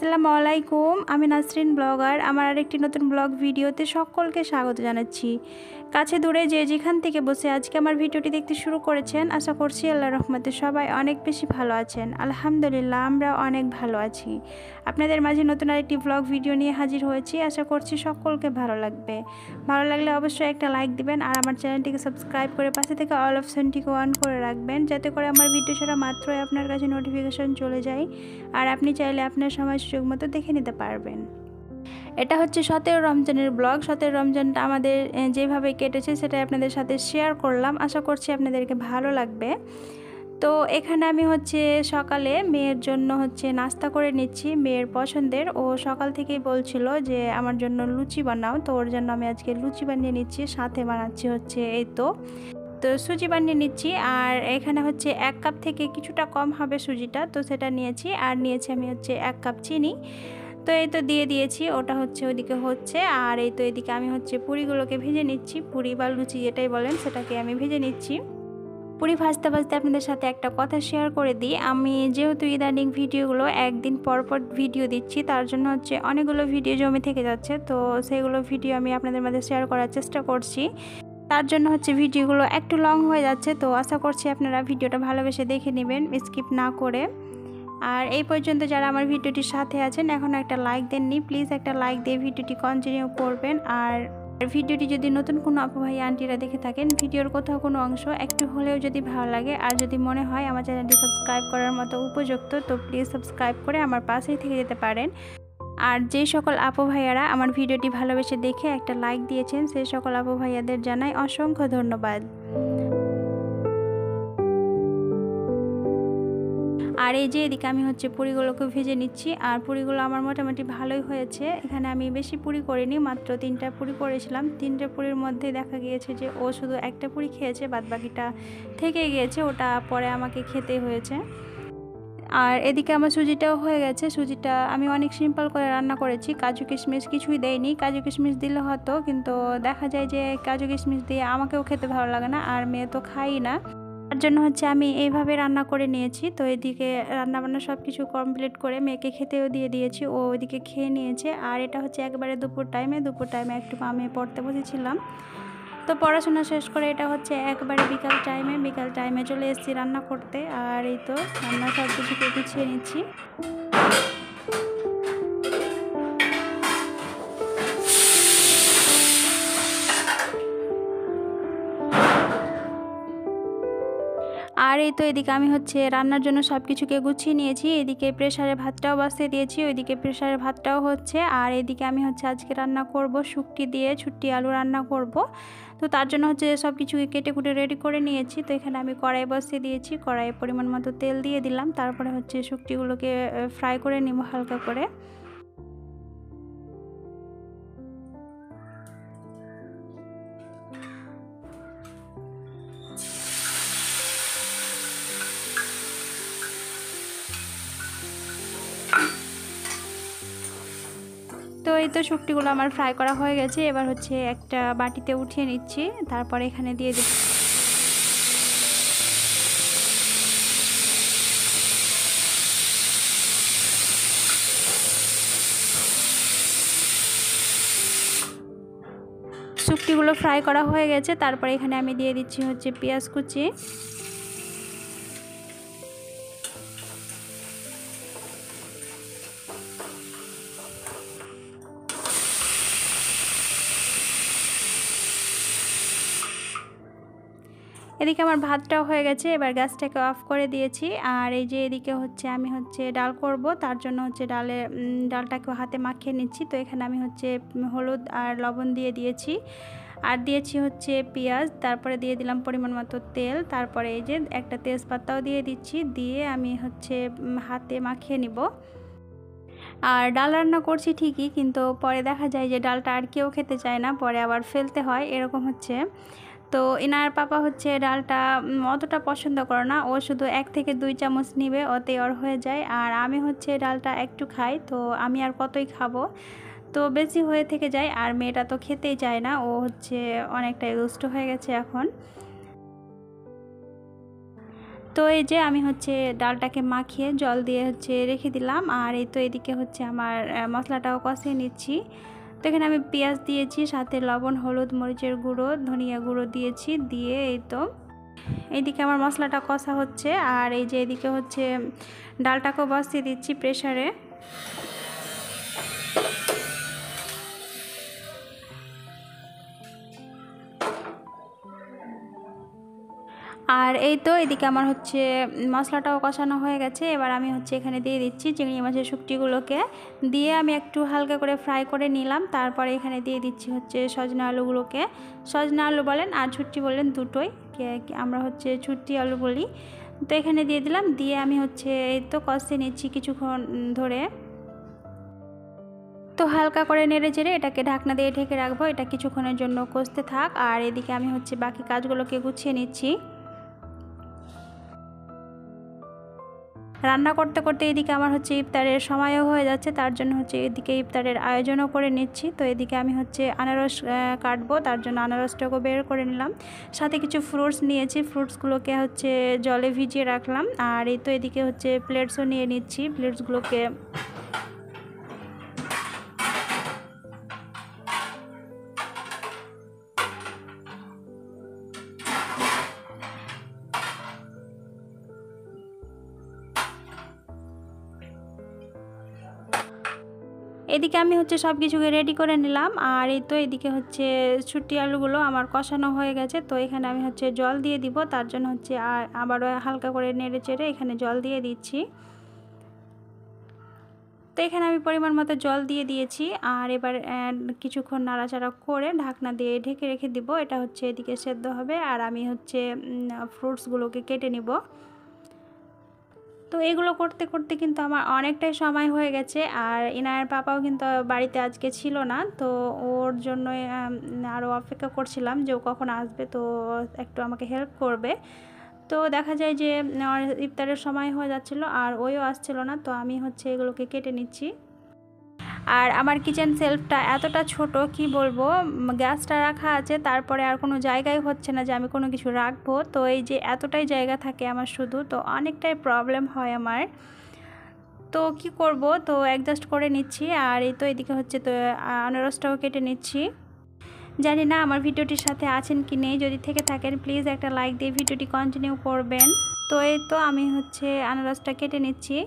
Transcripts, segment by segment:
আসসালামু আলাইকুম। আমি নাসরিন ব্লগার। আমার আরেকটি নতুন ব্লগ ভিডিওতে সকলকে স্বাগত জানাচ্ছি। কাছে দূরে যে যেখান থেকে বসে আজকে আমার ভিডিওটি দেখতে শুরু করেছেন, আশা করছি আল্লাহর রহমতে সবাই অনেক বেশি ভালো আছেন। আলহামদুলিল্লাহ, আমরা অনেক ভালো আছি। আপনাদের মাঝে নতুন আরেকটি ব্লগ ভিডিও নিয়ে হাজির হয়েছি। আশা করছি সকলকে ভালো লাগবে। ভালো লাগলে অবশ্যই একটা লাইক দিবেন আর আমার চ্যানেলটিকে সাবস্ক্রাইব করে পাশে থেকে অল অপশনটিকে অন করে রাখবেন, যাতে করে আমার ভিডিও ছাড়া মাত্রই আপনার কাছে নোটিফিকেশন চলে যায় আর আপনি চাইলে আপনার সময় সুযোগ মতো দেখে নিতে পারবেন। এটা হচ্ছে 17 রমজানের ব্লগ। 17 রমজানটা আমাদের যেভাবে কেটেছে সেটাই আপনাদের সাথে শেয়ার করলাম। আশা করছি আপনাদেরকে ভালো লাগবে। তো এখানে আমি সকালে মেয়ের জন্য নাস্তা করে নিচ্ছি, মেয়ের পছন্দের। ও সকাল থেকেই বলছিল যে আমার জন্য লুচি বানাও, তো ওর জন্য আমি আজকে লুচি বানিয়ে নিচ্ছি, সাথে বানাচ্ছি এই তো সুজি বানিয়ে নিচ্ছি। আর এখানে 1 কাপ থেকে কিছুটা কম হবে সুজিটা, তো সেটা নিয়েছি। আর নিয়েছি আমি 1 কাপ চিনি। তো এই তো দিয়ে দিয়েছি, ওটা ওইদিকে আর এই তো এদিকে আমি পুরিগুলোকে ভেজে নিচ্ছি। পুরি বা লুচি যেটাই বলেন সেটাকে আমি ভেজে নিচ্ছি। পুরি ভাজতে ভাজতে আপনাদের সাথে একটা কথা শেয়ার করে দিই। আমি যেহেতু ইদানিং ভিডিওগুলো একদিন পর পর ভিডিও দিচ্ছি, তার জন্য অনেকগুলো ভিডিও জমে থেকে যাচ্ছে। তো সেইগুলো ভিডিও আমি আপনাদের মাঝে শেয়ার করার চেষ্টা করছি, তার জন্য ভিডিওগুলো একটু লং হয়ে যাচ্ছে। তো আশা করছি আপনারা ভিডিওটা ভালোবেসে দেখে নেবেন, স্কিপ না করে। আর এই পর্যন্ত যারা আমার ভিডিওটির সাথে আছেন এখনও একটা লাইক দেননি, প্লিজ একটা লাইক দিয়ে ভিডিওটি কন্টিনিউ করবেন। আর ভিডিওটি যদি নতুন কোনো আপু ভাই আন্টিরা দেখে থাকেন, ভিডিওর কোথাও কোনো অংশ একটু হলেও যদি ভালো লাগে আর যদি মনে হয় আমার চ্যানেলটি সাবস্ক্রাইব করার মতো উপযুক্ত, তো প্লিজ সাবস্ক্রাইব করে আমার পাশেই থেকে যেতে পারেন। আর যেই সকল আপু ভাইয়ারা আমার ভিডিওটি ভালোবেসে দেখে একটা লাইক দিয়েছেন, সেই সকল আপু ভাইয়াদের জানাই অসংখ্য ধন্যবাদ। আর এই যে এদিকে আমি পুরিগুলোকে ভেজে নিচ্ছি। আর পুরিগুলো আমার মোটামুটি ভালোই হয়েছে। এখানে আমি বেশি পুরি করিনি, মাত্র 3টা পুরি করেছিলাম। 3টে পুরির মধ্যে দেখা গিয়েছে যে ও শুধু একটা পুরি খেয়েছে, বাদ বাকিটা থেকে গিয়েছে, ওটা পরে আমাকে খেতে হয়েছে। আর এদিকে আমার সুজিটাও হয়ে গেছে। সুজিটা আমি অনেক সিম্পল করে রান্না করেছি, কাজু কিশমিশ কিছুই দেয়নি। কাজু কিশমিশ দিলে হতো, কিন্তু দেখা যায় যে কাজু কিশমিশ দিয়ে আমাকেও খেতে ভালো লাগে না, আর মেয়ে তো খাই না। তার জন্য আমি এইভাবে রান্না করে নিয়েছি। তো এদিকে রান্নাবান্না সব কিছু কমপ্লিট করে মেয়েকে খেতেও দিয়ে দিয়েছি, ও ওইদিকে খেয়ে নিয়েছে। আর এটা একবারে দুপুর টাইমে একটু আমি পড়তে বসেছিলাম। তো পড়াশোনা শেষ করে এটা একবারে বিকাল টাইমে চলে এসেছি রান্না করতে। আর এই তো রান্না সব কিছুকে গুছিয়ে নিচ্ছি। আর এই তো এদিকে আমি রান্নার জন্য সব কিছুকে গুছিয়ে নিয়েছি। এদিকে প্রেসারে ভাতটাও বসিয়ে দিয়েছি, ওইদিকে প্রেসারে ভাতটাও হচ্ছে। আর এদিকে আমি আজকে রান্না করব শুটকি দিয়ে ছুট্টি আলু রান্না করব। তো তার জন্য সব কিছুকে কেটে কুটে রেডি করে নিয়েছি। তো এখানে আমি কড়াই বসিয়ে দিয়েছি, কড়াইয়ে পরিমাণ মতো তেল দিয়ে দিলাম। তারপরে শুটকিগুলোকে ফ্রাই করে নিব হালকা করে। তো এই তো শুটকিগুলো আমার ফ্রাই করা হয়ে গেছে। এবার একটা বাটিতে উঠিয়ে নিচ্ছি, তারপরে এখানে দিয়ে দিচ্ছি শুটকিগুলো ফ্রাই করা হয়ে গেছে। তারপরে এখানে আমি দিয়ে দিচ্ছি পেঁয়াজ কুচি। এদিকে আমার ভাতটাও হয়ে গেছে, এবার গ্যাসটাকে অফ করে দিয়েছি। আর এই যে এদিকে আমি ডাল করব, তার জন্য ডালটাকে হাতে মাখিয়ে নিচ্ছি। তো এখানে আমি হলুদ আর লবণ দিয়ে দিয়েছি, আর দিয়েছি পেঁয়াজ, তারপরে দিয়ে দিলাম পরিমাণ মতো তেল, তারপরে এই যে একটা তেজপাতাও দিয়ে দিচ্ছি, দিয়ে আমি হাতে মাখিয়ে নিব। আর ডাল রান্না করছি ঠিকই, কিন্তু পরে দেখা যায় যে ডালটা আর কেউ খেতে চায় না, পরে আবার ফেলতে হয়, এরকম তো ইনার পাপা ডালটা অতটা পছন্দ করে না, ও শুধু 1 থেকে 2 চামচ নিবে, ওতে ওর হয়ে যায়। আর আমি ডালটা একটু খাই, তো আমি আর কতই খাবো, তো বেশি হয়ে থেকে যায়। আর মেয়েটা তো খেতেই চায় না, ও অনেকটাই দুষ্ট হয়ে গেছে এখন। তো এই যে আমি হচ্ছে ডালটাকে মাখিয়ে জল দিয়ে হচ্ছে রেখে দিলাম। আর এই তো এদিকে হচ্ছে আমার মশলাটাও কষিয়ে নিচ্ছি। তো এখানে আমি পেঁয়াজ দিয়েছি, সাথে লবণ, হলুদ, মরিচের গুঁড়ো, ধনিয়া গুঁড়ো দিয়েছি। দিয়ে এই তো এইদিকে আমার মশলাটা কষা হচ্ছে। আর এই যে এদিকে হচ্ছে ডালটাকেও বসিয়ে দিচ্ছি প্রেসারে। আর এই তো এদিকে আমার হচ্ছে মশলাটাও কষানো হয়ে গেছে। এবার আমি হচ্ছে এখানে দিয়ে দিচ্ছি চিংড়ি মাছের শুকটিগুলোকে, দিয়ে আমি একটু হালকা করে ফ্রাই করে নিলাম। তারপরে এখানে দিয়ে দিচ্ছি হচ্ছে সজনা আলুগুলোকে, সজনা আলু বলেন আর ছুট্টি বলেন দুটোই, আমরা হচ্ছে ছুট্টি আলু বলি। তো এখানে দিয়ে দিলাম, দিয়ে আমি হচ্ছে এই তো কষিয়ে নিচ্ছি কিছুক্ষণ ধরে। তো হালকা করে নেড়ে চেড়ে এটাকে ঢাকনা দিয়ে ঢেকে রাখবো, এটা কিছুক্ষণের জন্য কষতে থাক। আর এদিকে আমি হচ্ছে বাকি কাজগুলোকে গুছিয়ে নিচ্ছি। রান্না করতে করতে এদিকে আমার হচ্ছে ইফতারের সময়ও হয়ে যাচ্ছে, তার জন্য হচ্ছে এদিকে ইফতারের আয়োজনও করে নিচ্ছি। তো এদিকে আমি হচ্ছে আনারস কাটবো, তার জন্য আনারসটাকে বের করে নিলাম। সাথে কিছু ফ্রুটস নিয়েছি, ফ্রুটসগুলোকে হচ্ছে জলে ভিজিয়ে রাখলাম। আর এই তো এদিকে হচ্ছে প্লেটসও নিয়ে নিচ্ছি, প্লেটসগুলোকে এদিকে আমি হচ্ছে সব কিছুকে রেডি করে নিলাম। আর এই তো এদিকে হচ্ছে ছুটি আলুগুলো আমার কষানো হয়ে গেছে। তো এখানে আমি হচ্ছে জল দিয়ে দিব, তার জন্য হচ্ছে আবারও হালকা করে নেড়ে চেড়ে এখানে জল দিয়ে দিচ্ছি। তো এখানে আমি পরিমাণ মতো জল দিয়ে দিয়েছি। আর এবার কিছুক্ষণ নাড়াচাড়া করে ঢাকনা দিয়ে ঢেকে রেখে দিব, এটা হচ্ছে এদিকে সেদ্ধ হবে। আর আমি হচ্ছে ফ্রুটসগুলোকে কেটে নিব। তো এগুলো করতে করতে কিন্তু আমার অনেকটাই সময় হয়ে গেছে। আর ইনায়ের পাপাও কিন্তু বাড়িতে আজকে ছিল না, তো ওর জন্য আরও অপেক্ষা করছিলাম যে ও কখন আসবে, তো একটু আমাকে হেল্প করবে। তো দেখা যায় যে ইফতারের সময় হয়ে যাচ্ছিলো আর ওইও আসছিল না, তো আমি হচ্ছে এগুলোকে কেটে নিচ্ছি। আর আমার কিচেন সেলফটা এতটা ছোট কি বলবো, গ্যাসটা রাখা আছে, তারপরে আর কোনো জায়গায় হচ্ছে না যে আমি কোনো কিছু রাখবো। তো এই যে এতটাই জায়গা থাকে আমার শুধু, তো অনেকটাই প্রবলেম হয় আমার। তো কি করব, তো অ্যাডজাস্ট করে নিচ্ছি। আর এই তো এদিকে হচ্ছে তো আনারসটাও কেটে নিচ্ছি। জানি না আমার ভিডিওটির সাথে আছেন কি নেই, যদি থেকে থাকেন প্লিজ একটা লাইক দিয়ে ভিডিওটি কন্টিনিউ করবেন। তো এই তো আমি হচ্ছে আনারসটা কেটে নিচ্ছি।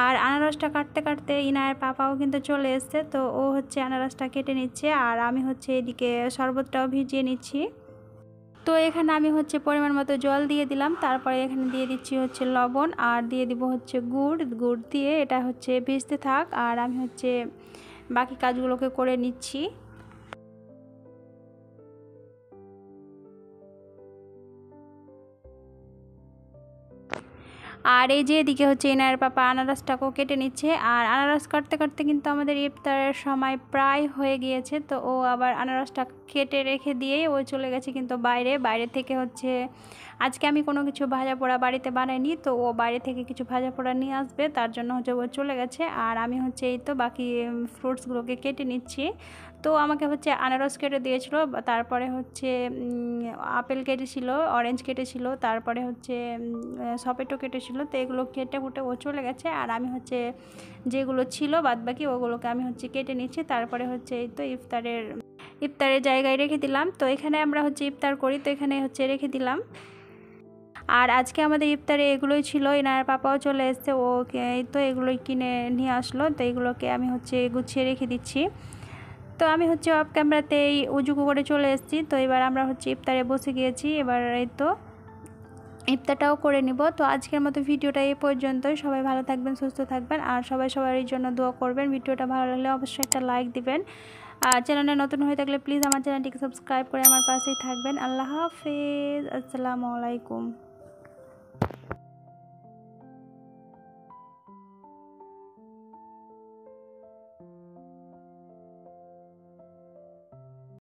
আর আনারসটা কাটতে কাটতে ইনায়ের পাপাও কিন্তু চলে এসছে, তো ও হচ্ছে আনারসটা কেটে নিচ্ছে। আর আমি হচ্ছে এদিকে শরবতটাও ভিজিয়ে নিচ্ছি। তো এখানে আমি হচ্ছে পরিমাণ মতো জল দিয়ে দিলাম, তারপরে এখানে দিয়ে দিচ্ছি হচ্ছে লবণ, আর দিয়ে দিব হচ্ছে গুড় দিয়ে এটা হচ্ছে ভিজতে থাক। আর আমি হচ্ছে বাকি কাজগুলোকে করে নিচ্ছি। আর এই যে এদিকে হচ্ছে ইনায়ের পাপা আনারসটাকেও কেটে নিচ্ছে। আর আনারস কাটতে কাটতে কিন্তু আমাদের ইফতারের সময় প্রায় হয়ে গিয়েছে। তো ও আবার আনারসটা কেটে রেখে দিয়েই ও চলে গেছে কিন্তু বাইরে থেকে হচ্ছে আজকে আমি কোনো কিছু ভাজা পোড়া বাড়িতে বানাইনি, তো ও বাইরে থেকে কিছু ভাজা পোড়া নিয়ে আসবে, তার জন্য হচ্ছে ও চলে গেছে। আর আমি হচ্ছে এই তো বাকি ফ্রুটসগুলোকে কেটে নিচ্ছি। তো আমাকে হচ্ছে আনারস কেটে দিয়েছিল, তারপরে হচ্ছে আপেল কেটেছিল, অরেঞ্জ কেটেছিল, তারপরে হচ্ছে সপেটো কেটেছিল। তো এগুলো কেটে কুটে ও চলে গেছে। আর আমি হচ্ছে যেগুলো ছিল বাদবাকি ওগুলোকে আমি হচ্ছে কেটে নিচ্ছি। তারপরে হচ্ছে এই তো ইফতারের জায়গায় রেখে দিলাম। তো এখানে আমরা হচ্ছে ইফতার করি, তো এখানে হচ্ছে রেখে দিলাম। আর আজকে আমাদের ইফতারে এগুলোই ছিল। ইনার পাপাও চলে এসছে, ওকে তো এগুলোই কিনে নিয়ে আসলো। তো এগুলোকে আমি হচ্ছে গুছিয়ে রেখে দিচ্ছি। তো আমি হচ্ছে অফ ক্যামেরাতেই উজু করে চলে এসেছি। তো এবার আমরা হচ্ছে ইফতারে বসে গিয়েছি, এবার এই তো ইফতারটাও করে নিব। তো আজকের মতো ভিডিওটা এই পর্যন্তই। সবাই ভালো থাকবেন, সুস্থ থাকবেন, আর সবাই সবার জন্য দোয়া করবেন। ভিডিওটা ভালো লাগলে অবশ্যই একটা লাইক দিবেন। আর চ্যানেলে নতুন হয়ে থাকলে প্লিজ আমার চ্যানেলটিকে সাবস্ক্রাইব করে আমার পাশেই থাকবেন। আল্লাহ হাফেজ, আসসালামু আলাইকুম।